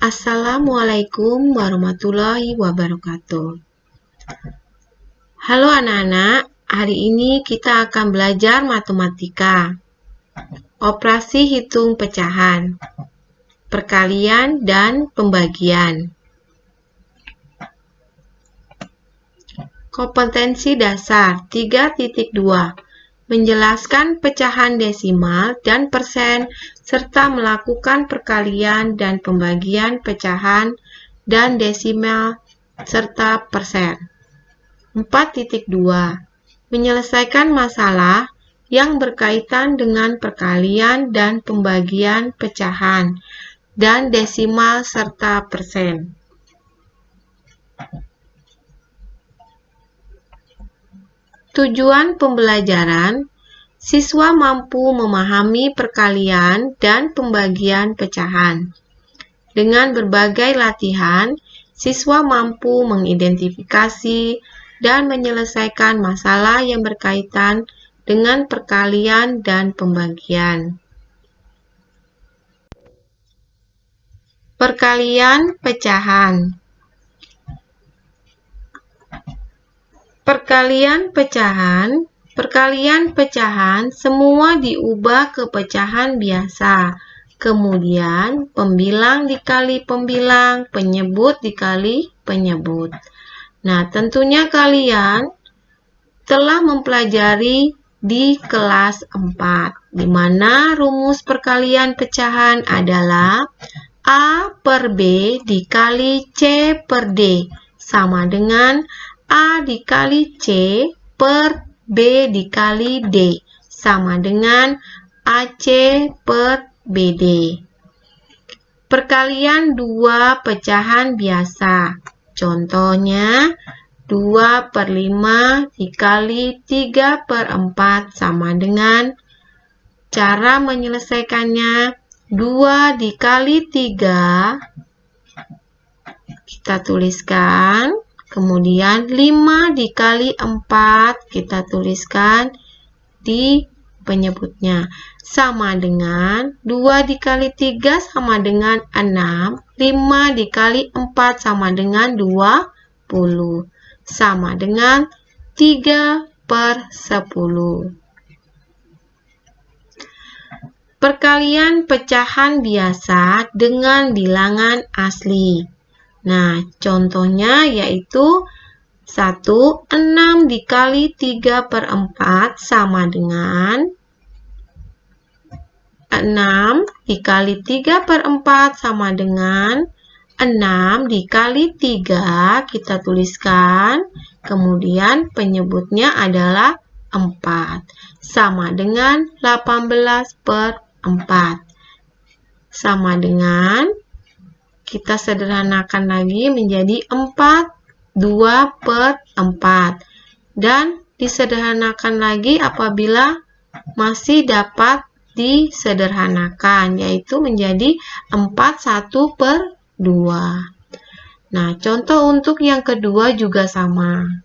Assalamualaikum warahmatullahi wabarakatuh. Halo anak-anak, hari ini kita akan belajar matematika. Operasi hitung pecahan, perkalian dan pembagian. Kompetensi dasar 3.2. Menjelaskan pecahan desimal dan persen, serta melakukan perkalian dan pembagian pecahan dan desimal serta persen. 4.2. Menyelesaikan masalah yang berkaitan dengan perkalian dan pembagian pecahan dan desimal serta persen. Tujuan pembelajaran, siswa mampu memahami perkalian dan pembagian pecahan. Dengan berbagai latihan, siswa mampu mengidentifikasi dan menyelesaikan masalah yang berkaitan dengan perkalian dan pembagian. Perkalian pecahan. Perkalian pecahan semua diubah ke pecahan biasa. Kemudian pembilang dikali pembilang, penyebut dikali penyebut. Nah, tentunya kalian telah mempelajari di kelas 4, di mana rumus perkalian pecahan adalah A per B dikali C per D sama dengan A dikali C per B dikali D sama dengan AC per BD. Perkalian dua pecahan biasa. Contohnya 2 per 5 dikali 3 per 4 sama dengan, cara menyelesaikannya 2 dikali 3, kita tuliskan. Kemudian 5 dikali 4 kita tuliskan di penyebutnya. Sama dengan 2 dikali 3 sama dengan 6. 5 dikali 4 sama dengan 20. Sama dengan 3 per 10. Perkalian pecahan biasa dengan bilangan asli. Nah, contohnya yaitu 6 dikali 3 per 4 sama dengan 6 dikali 3 per 4 sama dengan 6 dikali 3 kita tuliskan, kemudian penyebutnya adalah 4 sama dengan 18 per 4 sama dengan, kita sederhanakan lagi menjadi 2 per 4. Dan disederhanakan lagi apabila masih dapat disederhanakan, yaitu menjadi 1 per 2. Nah, contoh untuk yang kedua juga sama.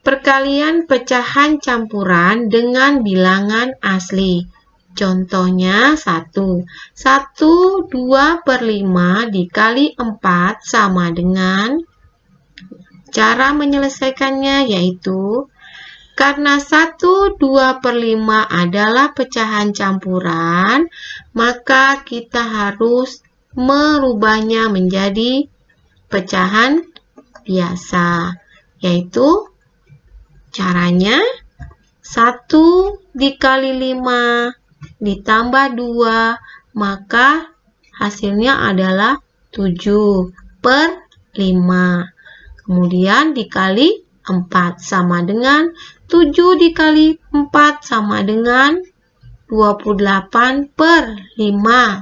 Perkalian pecahan campuran dengan bilangan asli. Contohnya 1. 2 per 5 dikali 4 sama dengan, cara menyelesaikannya yaitu, karena 1, 2 per 5 adalah pecahan campuran, maka kita harus merubahnya menjadi pecahan biasa, yaitu caranya 1 dikali 5 ditambah 2, maka hasilnya adalah 7 per 5. Kemudian dikali 4 sama dengan 7 dikali 4 sama dengan 28 per 5.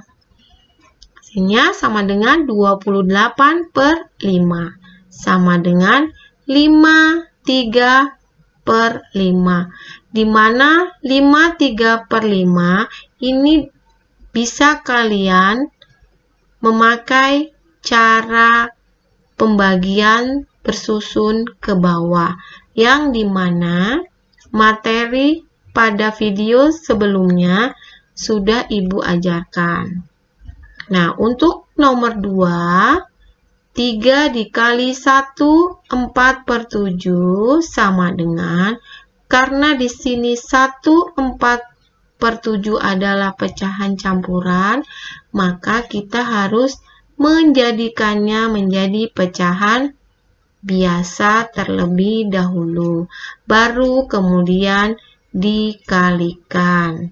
Hasilnya sama dengan 28 per 5. Sama dengan 53 per 5, di mana 53 per 5 ini bisa kalian memakai cara pembagian bersusun ke bawah, yang dimana materi pada video sebelumnya sudah Ibu ajarkan. Nah, untuk nomor 2, 3 dikali 1, 4/7 sama dengan, karena di sini 1 4/7 adalah pecahan campuran, maka kita harus menjadikannya menjadi pecahan biasa terlebih dahulu, baru kemudian dikalikan.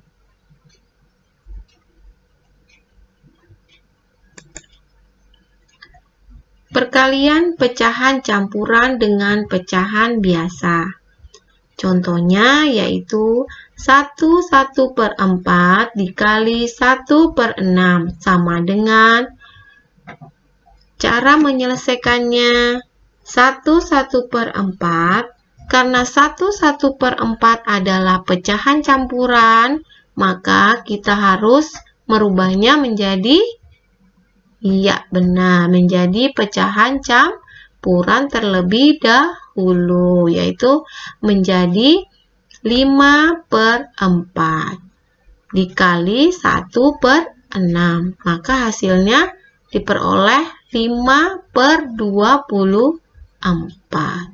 Perkalian pecahan campuran dengan pecahan biasa. Contohnya yaitu 1/4 dikali 1/6 sama dengan, cara menyelesaikannya 1/4, karena 1/4 adalah pecahan campuran, maka kita harus merubahnya menjadi, iya benar, menjadi pecahan campuran terlebih dahulu, yaitu menjadi 5/4 dikali 1/6, maka hasilnya diperoleh 5/24.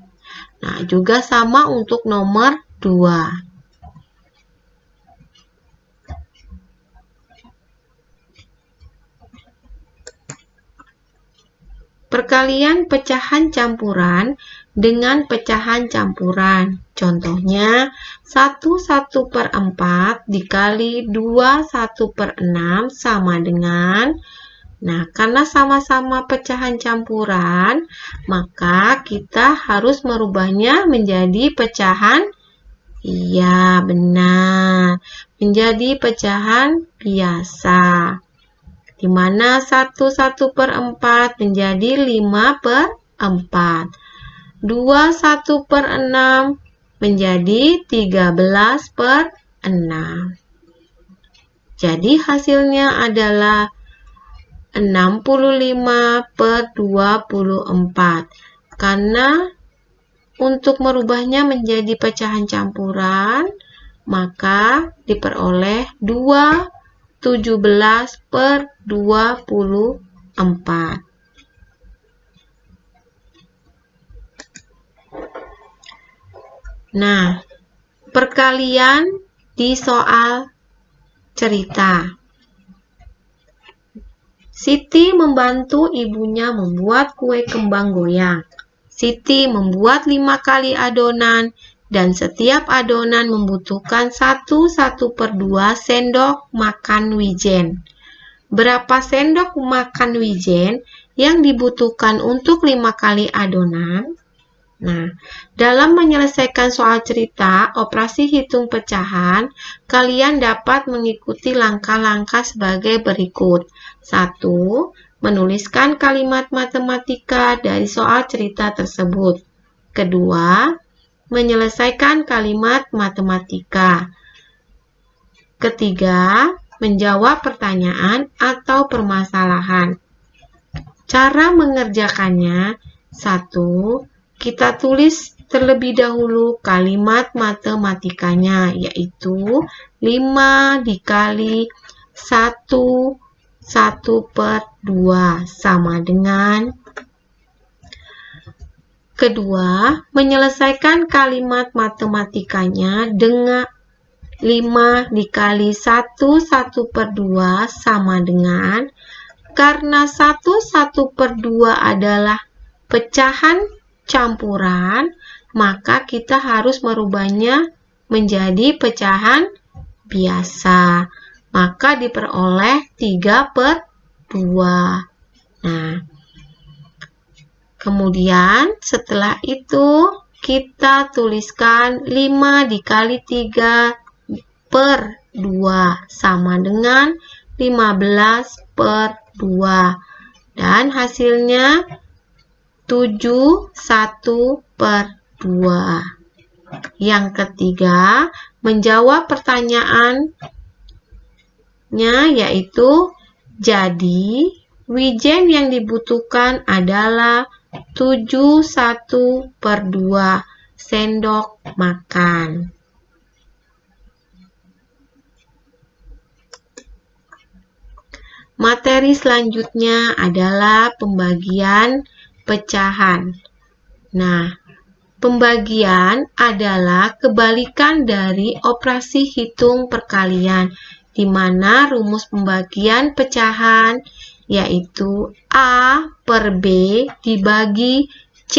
Nah, juga sama untuk nomor 2. Perkalian pecahan campuran dengan pecahan campuran. Contohnya 1/4 dikali 2/6 sama dengan, nah karena sama-sama pecahan campuran, maka kita harus merubahnya menjadi pecahan, iya benar, menjadi pecahan biasa, di mana 1/4 menjadi 5/4, 2/1/6 menjadi 13/6. Jadi hasilnya adalah 65/24. Karena untuk merubahnya menjadi pecahan campuran, maka diperoleh 17/24. Nah, perkalian di soal cerita. Siti membantu ibunya membuat kue kembang goyang. Siti membuat 5 kali adonan dan setiap adonan membutuhkan 1/1/2 sendok makan wijen. Berapa sendok makan wijen yang dibutuhkan untuk 5 kali adonan? Nah, dalam menyelesaikan soal cerita operasi hitung pecahan, kalian dapat mengikuti langkah-langkah sebagai berikut. 1. Menuliskan kalimat matematika dari soal cerita tersebut. Kedua, menyelesaikan kalimat matematika. Ketiga, menjawab pertanyaan atau permasalahan. Cara mengerjakannya, 1. Kita tulis terlebih dahulu kalimat matematikanya, yaitu 5 dikali 1/2 sama dengan. Kedua, menyelesaikan kalimat matematikanya dengan 5 dikali 1/2 sama dengan, karena 1/2 adalah pecahan campuran, maka kita harus merubahnya menjadi pecahan biasa. Maka diperoleh 3/2. Nah, kemudian setelah itu kita tuliskan 5 dikali 3/2 sama dengan 15/2. Dan hasilnya 7/1/2. Yang ketiga, menjawab pertanyaannya, yaitu jadi wijen yang dibutuhkan adalah 7/1/2 sendok makan. Materi selanjutnya adalah pembagian pecahan. Nah, pembagian adalah kebalikan dari operasi hitung perkalian, di mana rumus pembagian pecahan yaitu A per B dibagi C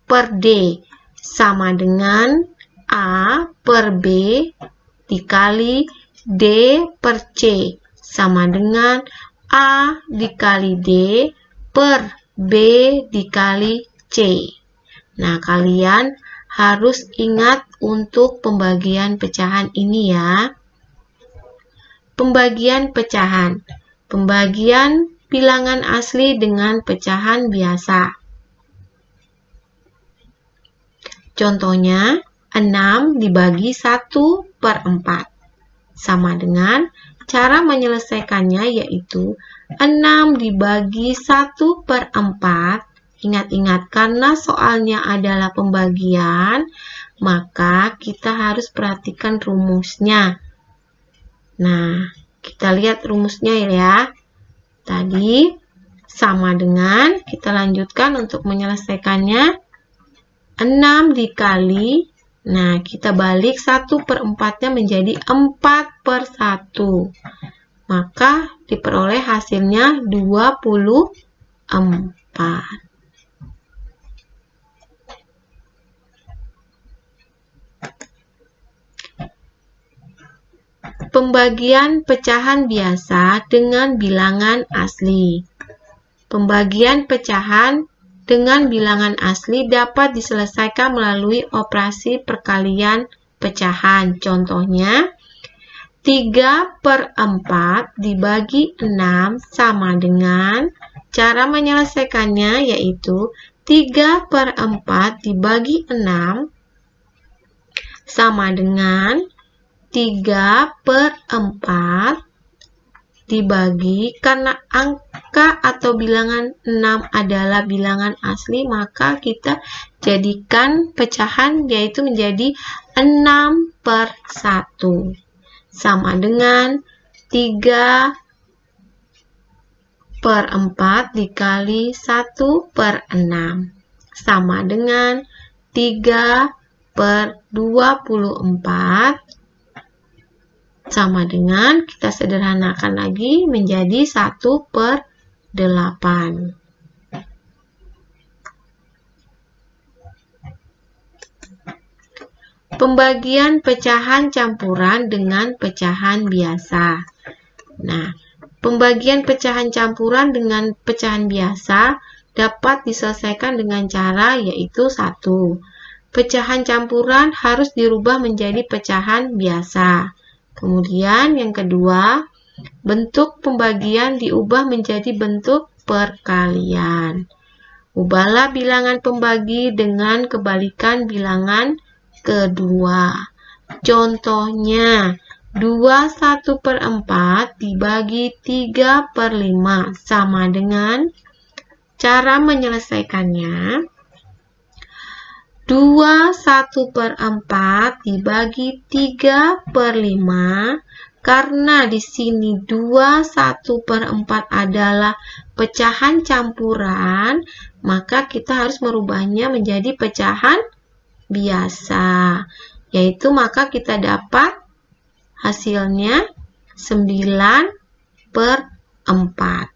per D sama dengan A per B dikali D per C sama dengan A dikali D per B dikali C. Nah, kalian harus ingat untuk pembagian pecahan ini ya. Pembagian pecahan. Pembagian bilangan asli dengan pecahan biasa. Contohnya, 6 dibagi 1 per 4. Sama dengan cara menyelesaikannya yaitu 6 dibagi 1 per 4. Ingat-ingat, karena soalnya adalah pembagian, maka kita harus perhatikan rumusnya. Nah, kita lihat rumusnya ya. Tadi sama dengan, kita lanjutkan untuk menyelesaikannya. 6 dikali, nah kita balik 1 per 4-nya menjadi 4 per 1. Maka diperoleh hasilnya 24. Pembagian pecahan biasa dengan bilangan asli. Pembagian pecahan dengan bilangan asli dapat diselesaikan melalui operasi perkalian pecahan. Contohnya, 3 per 4 dibagi 6 sama dengan, cara menyelesaikannya yaitu 3 per 4 dibagi 6 sama dengan 3 per 4 dibagi, karena angka atau bilangan 6 adalah bilangan asli, maka kita jadikan pecahan yaitu menjadi 6 per 1 sama dengan 3 per 4 dikali 1 per 6 sama dengan 3 per 24 sama dengan, kita sederhanakan lagi menjadi 1 per 8. Pembagian pecahan campuran dengan pecahan biasa. Nah, pembagian pecahan campuran dengan pecahan biasa dapat diselesaikan dengan cara yaitu 1. Pecahan campuran harus dirubah menjadi pecahan biasa. Kemudian yang kedua, bentuk pembagian diubah menjadi bentuk perkalian. Ubahlah bilangan pembagi dengan kebalikan bilangan kedua. Contohnya, 21 per 4 dibagi 3 per 5 sama dengan, cara menyelesaikannya, 21 per 4 dibagi 3 per 5, karena di sini 21 per 4 adalah pecahan campuran, maka kita harus merubahnya menjadi pecahan biasa. Yaitu maka kita dapat hasilnya 9 per 4.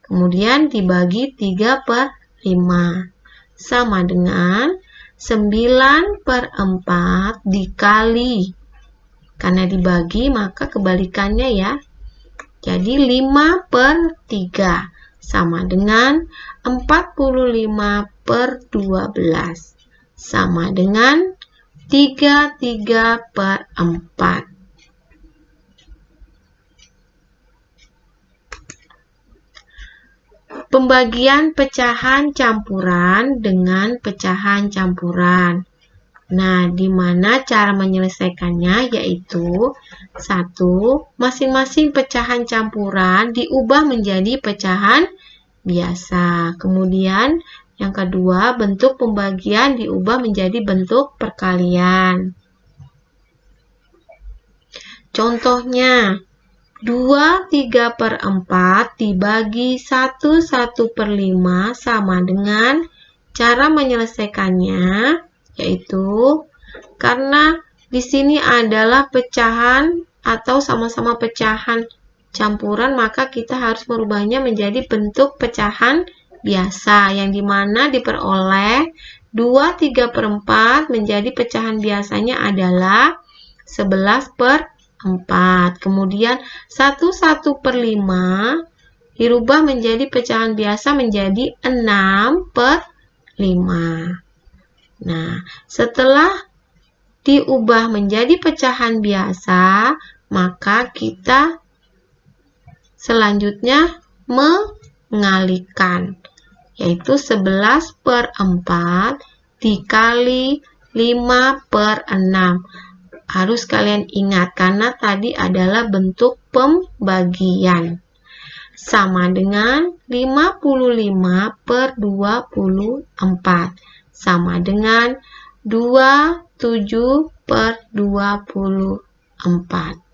Kemudian dibagi 3 per 5. Sama dengan 9 per 4 dikali, karena dibagi maka kebalikannya ya, jadi 5 per 3 sama dengan 45 per 12 sama dengan 33 per 4. Pembagian pecahan campuran dengan pecahan campuran. Nah, di mana cara menyelesaikannya yaitu 1. Masing-masing pecahan campuran diubah menjadi pecahan biasa. Kemudian yang kedua, bentuk pembagian diubah menjadi bentuk perkalian. Contohnya, 2/3/4 dibagi 1/1/5 sama dengan cara menyelesaikannya, yaitu karena di sini adalah pecahan atau sama-sama pecahan campuran, maka kita harus merubahnya menjadi bentuk pecahan biasa, yang dimana diperoleh 2/3/4 menjadi pecahan biasanya adalah 11/4. Kemudian 1/1/5 dirubah menjadi pecahan biasa menjadi 6/5. Nah, setelah diubah menjadi pecahan biasa, maka kita selanjutnya mengalihkan, yaitu 11/4 dikali 5/6. Harus kalian ingat, karena tadi adalah bentuk pembagian. Sama dengan 55/24. Sama dengan 27/24.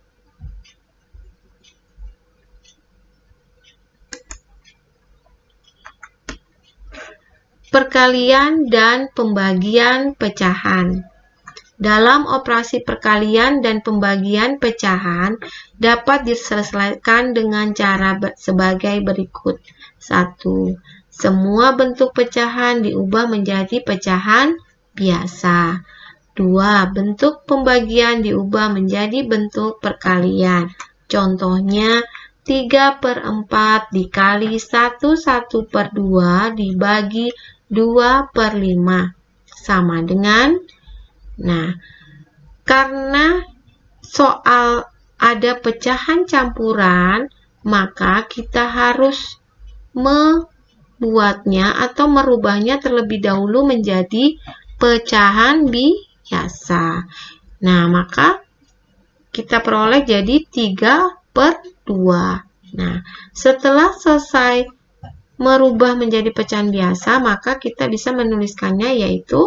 Perkalian dan pembagian pecahan. Dalam operasi perkalian dan pembagian pecahan dapat diselesaikan dengan cara sebagai berikut. 1. Semua bentuk pecahan diubah menjadi pecahan biasa. 2. Bentuk pembagian diubah menjadi bentuk perkalian. Contohnya 3/4 dikali 1/2 dibagi 2/5 sama dengan, nah, karena soal ada pecahan campuran, maka kita harus membuatnya atau merubahnya terlebih dahulu menjadi pecahan biasa. Nah, maka kita peroleh jadi 3/2. Nah, setelah selesai merubah menjadi pecahan biasa, maka kita bisa menuliskannya, yaitu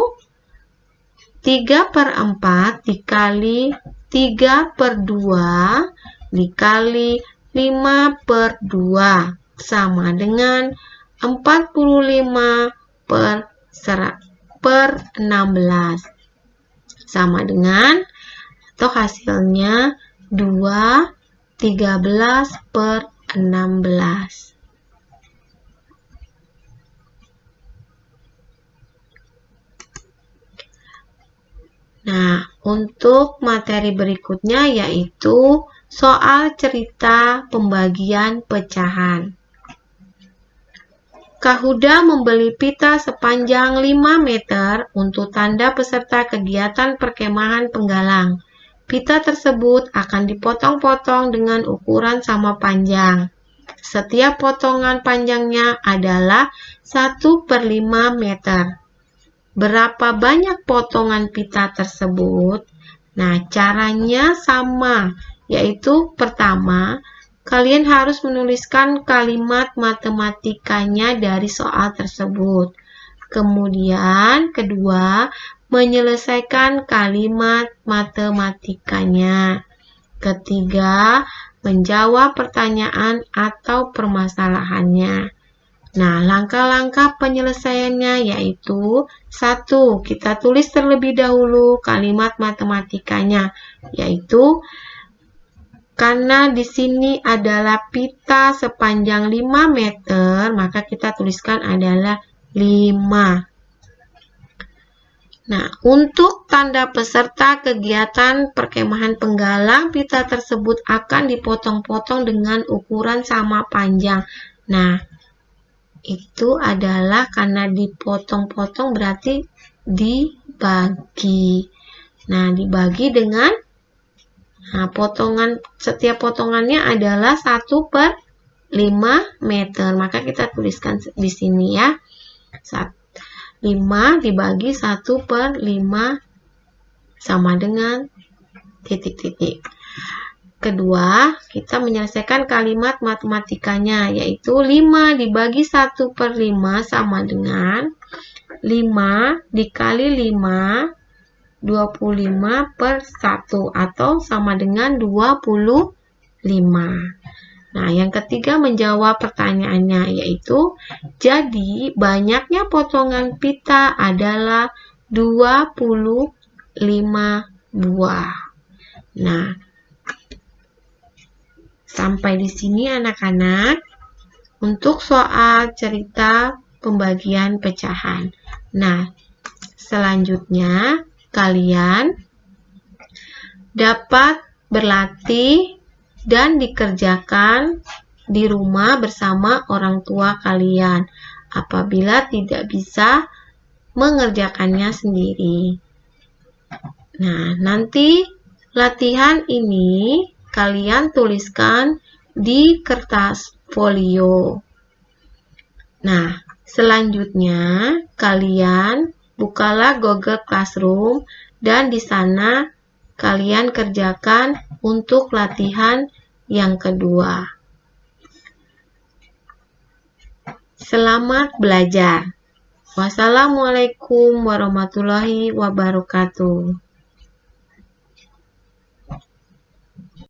3/4 dikali 3/2 dikali 5/2 sama dengan 45/16 sama dengan, atau hasilnya 2/13/16. Nah, untuk materi berikutnya yaitu soal cerita pembagian pecahan. Kak Huda membeli pita sepanjang 5 meter untuk tanda peserta kegiatan perkemahan penggalang. Pita tersebut akan dipotong-potong dengan ukuran sama panjang. Setiap potongan panjangnya adalah 1/5 meter. Berapa banyak potongan pita tersebut? Nah, caranya sama, yaitu pertama, kalian harus menuliskan kalimat matematikanya dari soal tersebut. Kemudian, kedua, menyelesaikan kalimat matematikanya. Ketiga, menjawab pertanyaan atau permasalahannya. Nah, langkah-langkah penyelesaiannya yaitu 1. Kita tulis terlebih dahulu kalimat matematikanya, yaitu karena di sini adalah pita sepanjang 5 meter, maka kita tuliskan adalah 5. Nah, untuk tanda peserta kegiatan perkemahan penggalang, pita tersebut akan dipotong-potong dengan ukuran sama panjang. Nah, itu adalah karena dipotong-potong berarti dibagi. Nah, dibagi dengan, nah, setiap potongannya adalah 1/5 meter. Maka kita tuliskan di sini ya. 5 dibagi 1/5 sama dengan titik-titik. Kedua, kita menyelesaikan kalimat matematikanya, yaitu 5 dibagi 1/5 sama dengan 5 dikali 5, 25/1, atau sama dengan 25. Nah, yang ketiga menjawab pertanyaannya, yaitu jadi banyaknya potongan pita adalah 25 buah. Nah, sampai di sini anak-anak untuk soal cerita pembagian pecahan. Nah, selanjutnya kalian dapat berlatih dan dikerjakan di rumah bersama orang tua kalian apabila tidak bisa mengerjakannya sendiri. Nah, nanti latihan ini kalian tuliskan di kertas folio. Nah, selanjutnya kalian bukalah Google Classroom dan di sana kalian kerjakan untuk latihan yang kedua. Selamat belajar. Wassalamualaikum warahmatullahi wabarakatuh.